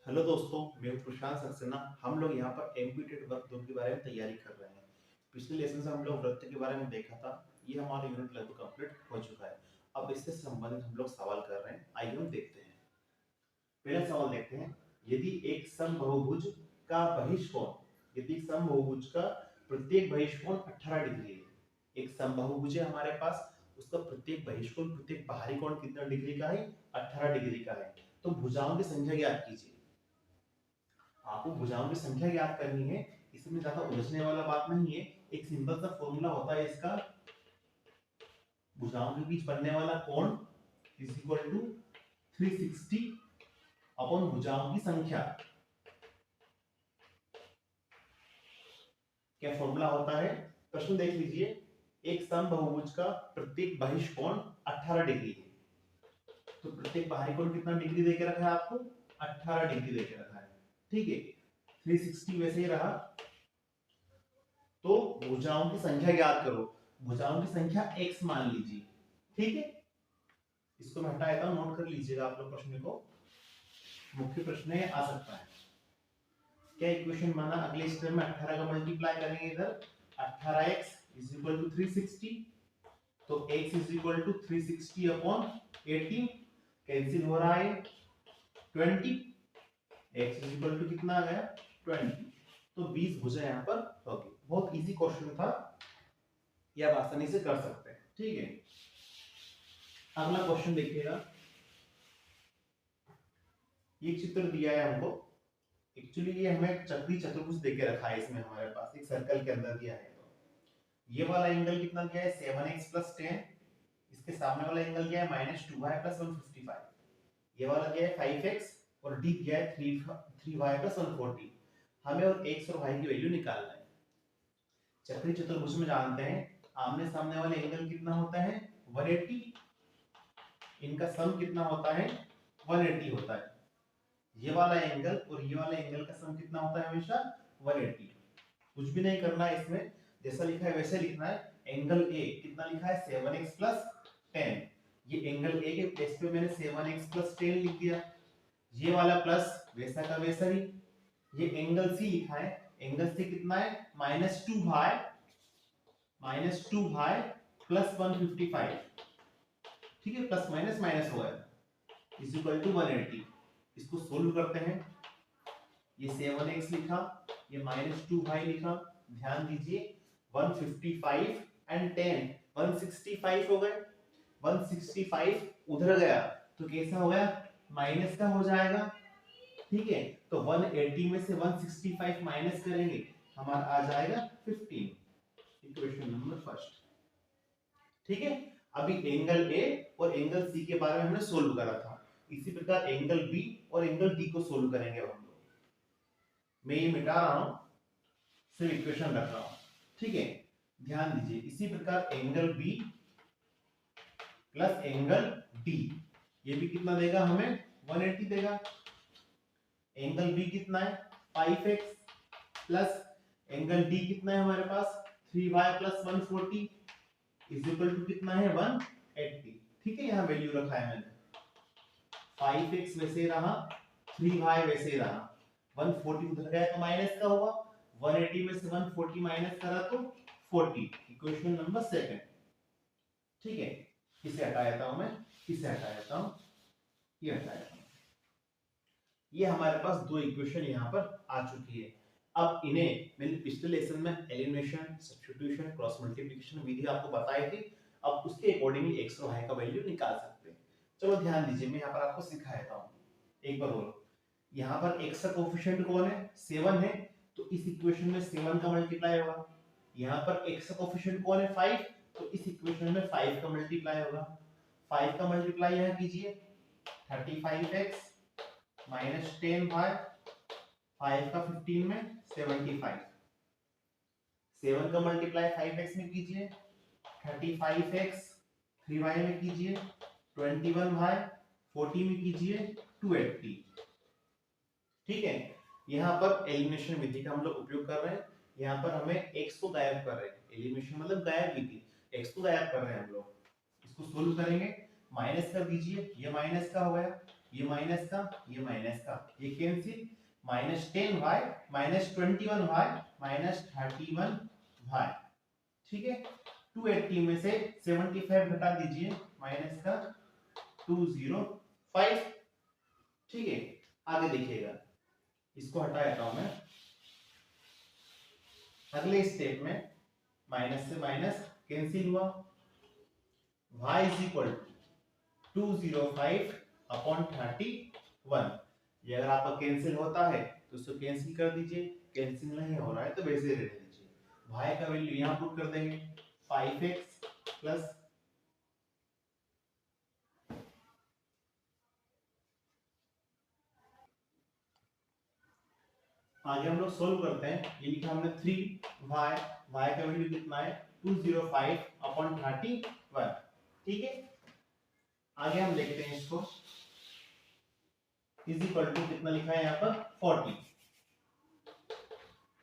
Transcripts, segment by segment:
Hello दोस्तों, मैं हूं प्रशांत सक्सेना। हम लोग यहाँ पर एमपीटेड वर्क 2 के बारे में तैयारी कर रहे हैं। पिछले लेसन से हम लोग वृत्त के बारे में देखा था। ये हमारा यूनिट लगभग कंप्लीट हो चुका है। अब इससे संबंधित हम लोग सवाल कर रहे हैं। आइए हम देखते हैं। पहला सवाल देखते हैं। यदि एक समबाहुभुज का बहिष्कोण यदि समबाहुभुज का प्रत्येक बहिष्कोण 18 डिग्री है। एक समबाहुभुज है हमारे पास, उसका प्रत्येक बहिष्कोण प्रत्येक बाहरी कोण कितना डिग्री का है? 18 डिग्री का है। तो भुजाओं की संख्या ज्ञात कीजिए। आपको भुजाओं की संख्या ज्ञात करनी है। इसमें ज्यादा उलझने वाला बात नहीं है। एक सिंपल सा फॉर्मूला होता है इसका। भुजाओं के बीच बनने वाला कोण इज इक्वल टू 360 अपॉन भुजाओं की संख्या। क्या फॉर्मूला होता है? प्रश्न देख लीजिए। एक समबाहुभुज का प्रत्येक बहिष्कोण 18 डिग्री है। तो प्रत्येक बाहरी कोण कितना डिग्री देके रखा है आपको? 18 डिग्री देके रखा है। ठीक है, 360 वैसे ही रहा। तो भुजाओं की संख्या ज्ञात करो। भुजाओं की संख्या x मान लीजिए। ठीक है, इसको मैं हटा देता हूं, नोट कर लीजिएगा आप लोग प्रश्न को। मुख्य प्रश्न है, आ सकता है। क्या इक्वेशन माना? अगले स्टेप में 18 का मल्टीप्लाई करेंगे इधर। 18x is equal to 360। तो x is equal to 360 upon 18। Cancel हो रहा है 20। x इज इक्वल टू कितना आ गया? 20। तो 20 भुजा यहां पर होगी। बहुत इजी क्वेश्चन था, ये आप आसानी से कर सकते हैं। ठीक है, अगला क्वेश्चन देखिएगा। ये चित्र दिया है हमको। एक्चुअली ये हमें चक्री चतुर्भुज देके रखा है। इसमें हमारे पास एक सर्कल के अंदर दिया है। तो ये वाला एंगल कितना दिया है? 7x + 10। इसके सामने वाला एंगल दिया है -2y + 155। ये वाला दिया है 5x और d दिया है 3y + 140। हमें और x और y की वैल्यू निकालना है। चक्री चतुर्भुज में जानते हैं आमने सामने वाले एंगल कितना होता है? 180। इनका सम कितना होता है? 180 होता है। ये वाला एंगल और ये वाला एंगल का सम कितना होता है? हमेशा 180। कुछ भी नहीं करना है इसमें, जैसा लिखा है वैसे लिखना है। एंगल ए कितना लिखा है? 7x + 10। ये एंगल ए के प्लेस पे मैंने 7x + 10 लिख दिया। ये वाला प्लस वैसा का वैसा ही। ये एंगल सी लिखा है। एंगल सी कितना है? -2y + 155। ठीक है, प्लस माइनस माइनस हो गया इज इक्वल टू 180। इसको सोल्व करते हैं। ये 7x लिखा, ये -2y लिखा। ध्यान दीजिए 155 एंड 10 165 हो गए। 165 उधर गया तो कैसा हो गया? माइनस का हो जाएगा। ठीक है, तो 180 में से 165 माइनस करेंगे, हमारा आ जाएगा 15। Equation number first. ठीक है, अभी एंगल ए और एंगल सी के बारे में हमने सोल्व करा था। इसी प्रकार एंगल बी और एंगल डी को सोल्व करेंगे हम लोग। मैं ये मिटा रहा हूं, सिर्फ इक्वेशन रख रहा हूं। ठीक है, ध्यान दीजिए। इसी प्रकार angle B plus angle D, ये भी कितना देगा हमें? 180 देगा। एंगल बी कितना है? 5x प्लस एंगल डी कितना है हमारे पास? 3y + 140 इज इक्वल टू कितना है? 180। ठीक है, यहां वैल्यू रखा है मैंने। 5x वैसे रहा, 3y वैसे रहा। 140 उधर गया तो माइनस का हुआ। 180 में से 140 माइनस करा तो 40। Equation number second. ठीक है, इसे हटा देता हूं मैं, इसे हटा देता हूं, ये हटा देता हूं। ये हमारे पास दो इक्वेशन यहां पर आ चुकी है। अब इन्हें मैंने पिछले लेसन में एलिमिनेशन, सब्स्टिट्यूशन, क्रॉस मल्टीप्लिकेशन विधि आपको बताई थी। अब उसके अकॉर्डिंगली x और y का वैल्यू निकाल सकते हैं। चलो ध्यान दीजिए, मैं यहां पर आपको सिखा देता हूं। एक बार बोलो, यहां पर x का कोएफिशिएंट कौन है? 7 है। तो इस इक्वेशन में 7 का मल्टीप्लाई होगा। यहां पर x का कोएफिशिएंट कौन है? 5। तो इस इक्वेशन में 5 का मल्टीप्लाई होगा। 5 का मल्टीप्लाई यहां कीजिए, 35x -10 भाग 5 का 15 में 75। 7 का मल्टीप्लाई 5x में कीजिए, 35x 3y में कीजिए, 21 भाग 40 में कीजिए, 280। ठीक है, यहां पर एलिमिनेशन विधि का हम लोग उपयोग कर रहे हैं। यहां पर हमें x को गायब कर रहे हैं। एलिमिनेशन मतलब गायब विधि, x को गायब कर रहे हैं हम लोग। इसको सोल्व करेंगे, माइनस कर दीजिए, ये माइनस का हो गया। ये माइनस का, ये माइनस का, ये कैंसिल, -10y -21y -31y। ठीक है, 280 में से 75 घटा दीजिए, माइनस का 205। ठीक है, आगे देखिएगा, इसको हटा देता हूं मैं। अगले स्टेप में माइनस से माइनस कैंसिल हुआ, y is equal to 205 upon 31। ये अगर आपका कैंसिल होता है तो उसको कैंसिल कर दीजिए, कैंसिल नहीं हो रहा है तो वैसे रहने दीजिए। y का वैल्यू यहां पुट कर देंगे, 5x प्लस आगे हम लोग सोल्व करते हैं। ये लिखा हमने 3y, y का वैल्यू कितना है 205 अपॉन 31। ठीक है, आगे हम देखते हैं इसको, इज इक्वल टू कितना लिखा है यहाँ पर 40।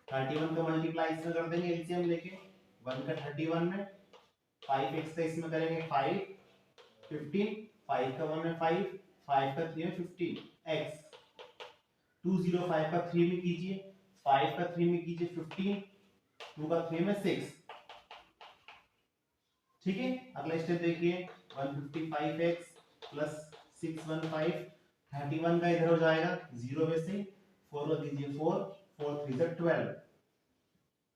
31 का मल्टीप्लाई इसमें कर देंगे एलसीएम लेके, 1 का 31 में, 5x का इसमें करेंगे 5, 15, 5 का 1 में 5, 5 का 3 में 15, x 205 का 3 में कीजिए, 5 का 3 में कीजिए 15, 2 का 3 में 6। ठीक है, अगला स्टेप देखिए, 155x प्लस 615, 31 का इधर हो जाएगा 0 में से 4 का दीजिए 4, 4 3 से 12।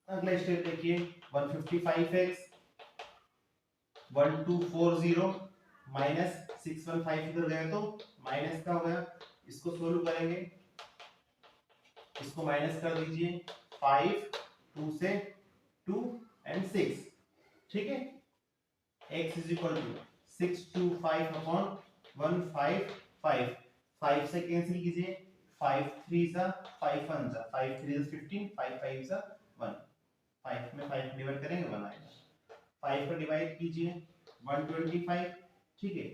अगला स्टेप देखिए, 155x 1240 माइनस 615 इधर गया तो माइनस का हो गया, इसको सोल्व करेंगे, इसको माइनस कर दीजिए, 5 2 से 2 एंड 6। ठीक है, x is equal to 625 upon 155, 5 से कैंसिल कीजिए, 5 3 सा 5 1 सा 5 3 सा 15, 5 5 सा 1, 5 में 5 डिवाइड करेंगे 1 आएगा, 5 को डिवाइड कीजिए 125। ठीक है,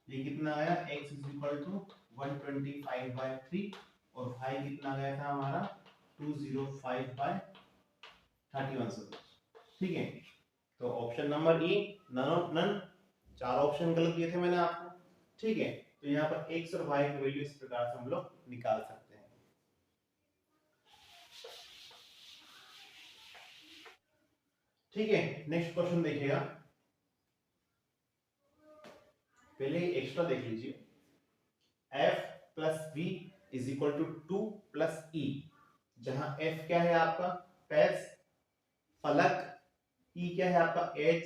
ये कितना आया, x इज इक्वल टू 125/3 और y कितना गया था हमारा 205/31। ठीक है, तो option number E none, 4 option गलत दिए थे मैंने आपको। ठीक है, तो यहाँ पर x और y की वैल्यू इस प्रकार से हम लोग निकाल सकते हैं। ठीक है, नेक्स्ट क्वेश्चन देखिएगा, पहले एक्स्ट्रा देख लीजिए, f plus v is equal to 2 plus e, जहां f क्या है आपका पैच फलक, e क्या है आपका एज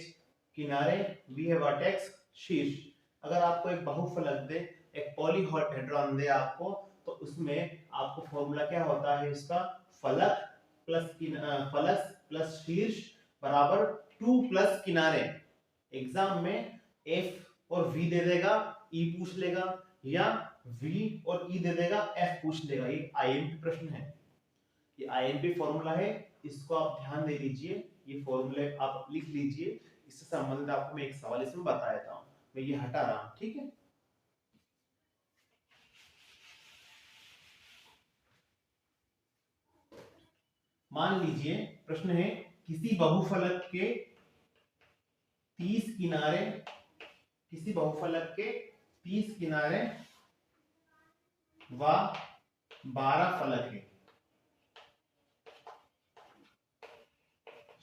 किनारे, v है वर्टेक्स शीर्ष। अगर आपको एक बहुफलक दे, एक पॉलीहेड्रॉन दे आपको, तो उसमें आपको फॉर्मूला क्या होता है इसका, फलक प्लस शीर्ष बराबर 2 प्लस किनारे। एग्जाम में f और v दे देगा, e पूछ लेगा, या v और e दे देगा, f पूछ लेगा। ये आईएमपी प्रश्न है, ये आईएमपी फॉर्मूला है, इसको आप ध्यान दे लीजिए, ये फॉर्मूले आप लिख लीजिए। इससे संबंधित आपको मैं एक सवाल इसमें बता देता हूं, मैं ये हटा रहा हूं। ठीक है, मान लीजिए प्रश्न है, किसी बहुफलक के 30 किनारे, किसी बहुफलक के 30 किनारे व 12 फलक है,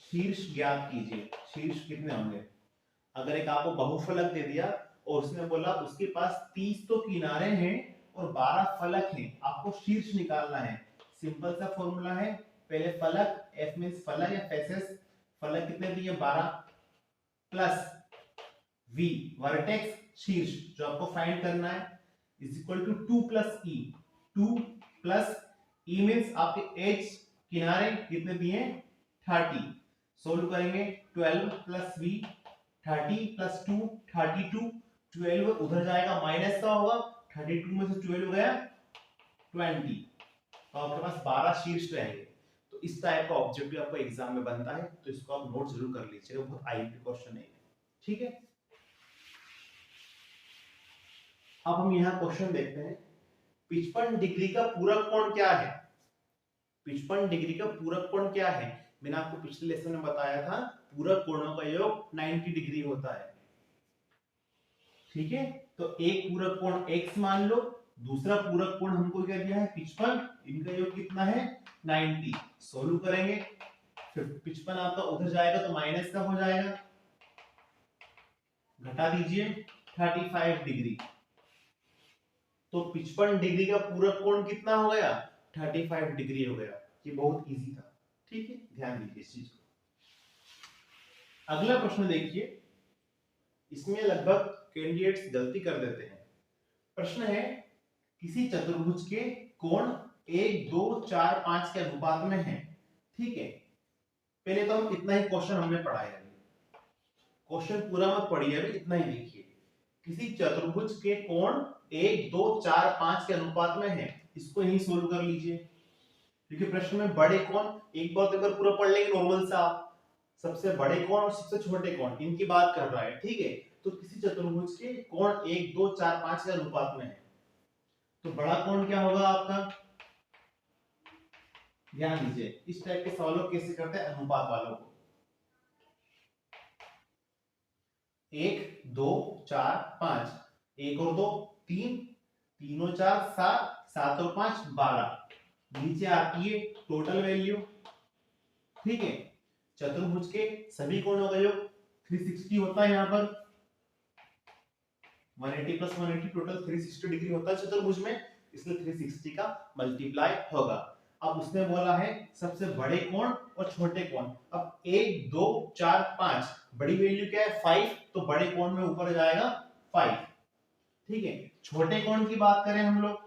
शीर्ष ज्ञात कीजिए। शीर्ष कितने होंगे? अगर एक आपको बहुफलक दे दिया और उसने बोला उसके पास 30 तो किनारे हैं और 12 फलक हैं, आपको शीर्ष निकालना है। सिंपल सा फॉर्मूला है, पहले फलक, f मींस फलक या फेसेस, फलक कितने दिए 12, प्लस v वर्टेक्स शीर्ष जो आपको फाइंड करना है, is equal to 2 plus e, 2 plus e means आपके एज किनारे कितने दिए 30। सोल्व करेंगे, 12 प्लस v 30 प्लस 2 32, 12 उधर जाएगा माइनस का होगा, 32 में से 12 गया 20, तो आपके पास 12 शीर्ष रहेंगे। तो इस टाइप का ऑब्जेक्टिव आपको एग्जाम में बनता है, तो इसको आप नोट जरूर कर लीजिएगा, बहुत आईएमपी क्वेश्चन है। ठीक है, अब हम यहाँ क्वेश्चन देखते हैं, 55 डिग्री का पूरक कोण क्या है? 55 डिग्री का पूरक कोण क्या है? मैंने आपको पिछले लेसन में बताया था, पूरक कोणों का योग 90 डिग्री होता है। ठीक है, तो एक पूरक कोण x मान लो, दूसरा पूरक कोण हमको क्या दिया है 55, इनका योग कितना है 90। सोल्व करेंगे, 55 आपका उधर जाएगा तो माइनस का हो जाएगा, घटा दीजिए 35 डिग्री। तो 55 डिग्री का पूरक कोण कितना हो गया 35 डिग्री हो गया। ये बहुत इजी था, ठीक है, ध्यान दीजिए इस चीज को। अगला प्रश्न देखिए, इसमें लगभग कैंडिडेट्स गलती कर देते हैं। प्रश्न है किसी चतुर्भुज के कोण 1, 2, 4, 5 के अनुपात में है, ठीक है। पहले तो हम इतना ही क्वेश्चन हमने पढ़ा है, क्वेश्चन पूरा मत पढ़िए, अभी इतना ही देखिए। किसी चतुर्भुज के कोण 1, 2, 4, 5 के अनुपात में है, इसको यही सोल्व कर लीजिए। क्योंकि प्रश्न में बड़े कोण एक बार पूरा पढ़ लेंगे नॉर्मल सा, सबसे बड़े कोण और सबसे छोटे कोण इनकी बात कर रहा है, ठीक है। तो किसी चतुर्भुज के कोण 1, 2, 4, 5 के अनुपात में है, तो बड़ा कोण क्या होगा आपका, ध्यान दीजिए। इस टाइप के सवालों कैसे करते हैं अनुपात वालों को, 1, 2, 4, 5, 1 और 2 3, 3 और 4 7, 7 और 5 12, नीचे आती है टोटल वैल्यू, ठीक है। चतुर्भुज के सभी कोणों का योग 360 होता है, यहाँ पर 180 प्लस 180 टोटल 360 डिग्री होता है चतुर्भुज में, इसलिए 360 का मल्टीप्लाई होगा। अब उसने बोला है सबसे बड़े कोण और छोटे कोण। अब 1, 2, 4, 5, बड़ी वैल्यू क्या है 5, तो बड़े कोण में ऊपर जाएगा 5, ठीक है। छोटे कोण की बात करें हम लोग,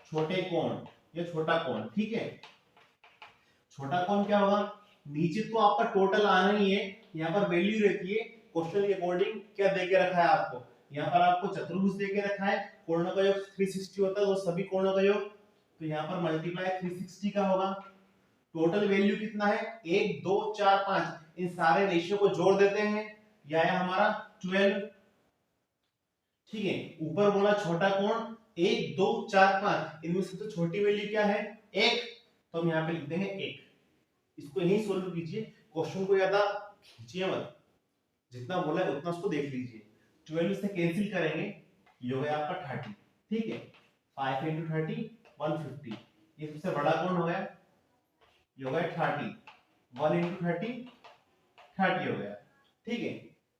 छोटे कोण या छोटा कोण, ठीक है। छोटा कोण क्या होगा, नीचे तो आपका टोटल आना ही है, यहाँ पर वैल्यू रहती है क्वेश्चन के अकॉर्डिंग क्या दे के रखा है आपको, यहाँ पर आपको चतुर्भुज दे के रखा है, कोणों का योग 360 होता है, वो सभी कोणों का योग, तो यहाँ पर मल्टीप्लाई 360 का होगा। टोटल वैल्यू कितना है 1, 2, 4, 5, इन सारे रेशियो को जोड़ देते हैं, यह है हमारा 12, ठीक है। ऊपर बोला छोटा कोण 1, 2, 4, 5, इनमें से तो छोटी वैल्यू क्या है 1, तो हम यहाँ पे लिख देंगे 1। इसको यही सोल्व कीजिए, क्वेश्चन को ज्यादा खींचिए मत, जितना बोला है उतना उसको देख लीजिए। 12 से कैंसिल करेंगे, ये हो गया आपका 30, ठीक है। 5 into 30 150, ये सबसे बड़ा कोण हो गया, ये हो गया 30, 1 into 30 30 हो गया, ठीक है।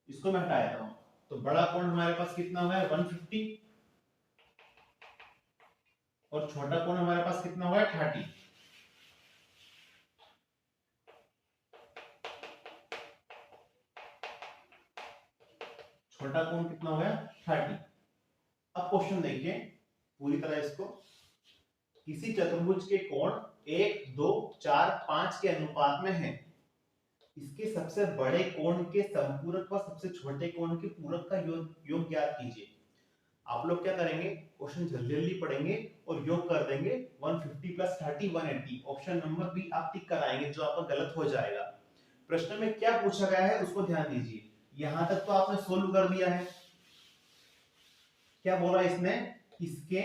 इसको मैं हटा देता हूं, तो बड़ा कोण हमारे पास कितना हो गया 150, और छोटा कोण हमारे पास कितना हो गया 30। छोटा कोण कितना हो गया 30। अब क्वेश्चन देखिए पूरी तरह इसको, किसी चतुर्भुज के कोण 1, 2, 4, 5 के अनुपात में है, इसके सबसे बड़े कोण के संपूरक व सबसे छोटे कोण के पूरक का योग ज्ञात कीजिए। आप लोग क्या करेंगे, क्वेश्चन जल्दी जल्दी पढ़ेंगे और योग कर देंगे, 150 प्लस 30 180, ऑप्शन नंबर बी आप टिक कराएंगे, जो आपका गलत हो जाएगा। प्रश्न में क्या पूछा गया है उसको ध्यान दीजिए, यहां तक तो आपने सोल्व कर दिया है। क्या बोला इसने, इसके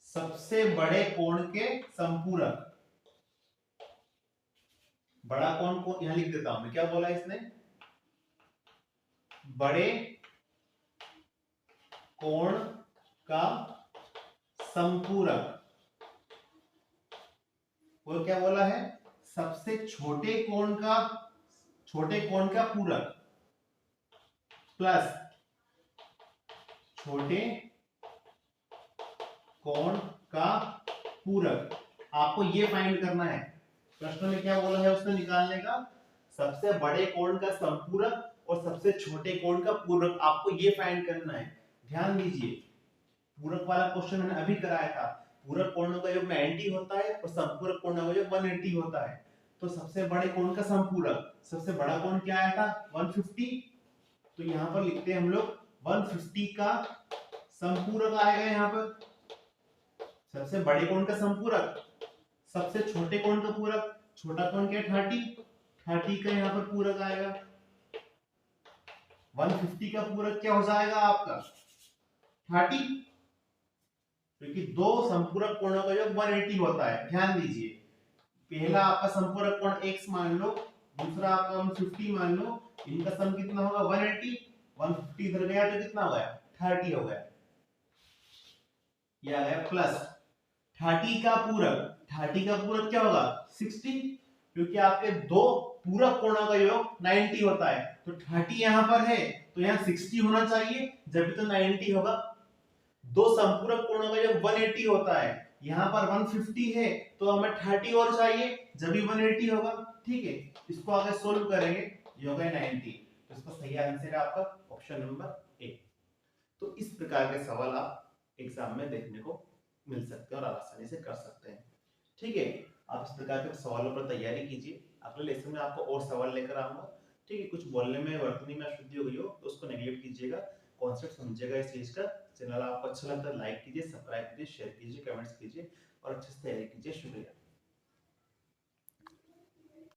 सबसे बड़े कोण के संपूरक, बड़ा कोण को यहां लिख देता हूं मैं, क्या बोला इसने, बड़े कोण का संपूरक, और क्या बोला है सबसे छोटे कोण का पूरक, प्लस छोटे कोण का पूरक। आपको ये फाइंड करना है, प्रश्न में क्या बोला है उसने निकालने का, सबसे बड़े कोण का संपूरक और सबसे छोटे कोण का पूरक, आपको ये फाइंड करना है। ध्यान दीजिए, पूरक वाला क्वेश्चन मैंने अभी कराया था, पूरक कोणों का योग 90 होता है और संपूरक कोणों का योग 180 होता है। तो सबसे बड़े कोण का संपूरक, सबसे बड़ा कोण क्या आया था 150, तो यहाँ पर लिखते हैं हम लोग 150 का संपूरक आएगा, यहाँ पर सबसे बड़े कोण का संपूरक, सबसे छोटे कोण का पूरक, छोटा कोण क्या 30 का यहाँ पर पूरक आएगा, 150 का पूरक क्या हो जाएगा आपका 30, क्योंकि दो संपूरक कोणों का योग 180 होता है। ध्यान दीजिए, पहला आपका संपूरक कोण x मान लो, दूसरा आपका 150 मान लो, इनका सम कितना होगा 180, 150 इधर गया तो कितना हो गया 30 हो गया, ये आ गया प्लस 30 का पूरक, 30 का पूरक क्या होगा 60, क्योंकि आपके दो पूरक कोणों का योग 90 होता है, तो 30 यहां पर है तो यहाँ 60 होना चाहिए, जब भी तो 90 होगा। दो संपूरक कोणों का योग 180 होता है, यहाँ पर 150 है तो हमें 30 और चाहिए, जब भी 180 होगा। ठीक है, इसको आगे सोल्व करेंगे, ये होगा 90, तो इसका सही आंसर है आपका ऑप्शन नंबर ए। तो इस प्रकार के सवाल आप एग्जाम में देखने को मिल सकते हैं और आसानी से कर सकते हैं। ठीक है, आप इस प्रकार के सवालों पर तैयारी कीजिए, अगले लेसन में आपको और सवाल लेकर आऊंगा। ठीक है, कुछ बोलने में वर्तनी में अशुद्धि हो गई हो तो उसको नेगलेक्ट कीजिएगा, कॉन्सेप्ट समझिएगा इस चीज का। चैनल आपको अच्छा लगता है लाइक कीजिए, सब्सक्राइब कीजिए, शेयर कीजिए, कमेंट्स कीजिए और अच्छे से तैयारी कीजिए। शुक्रिया।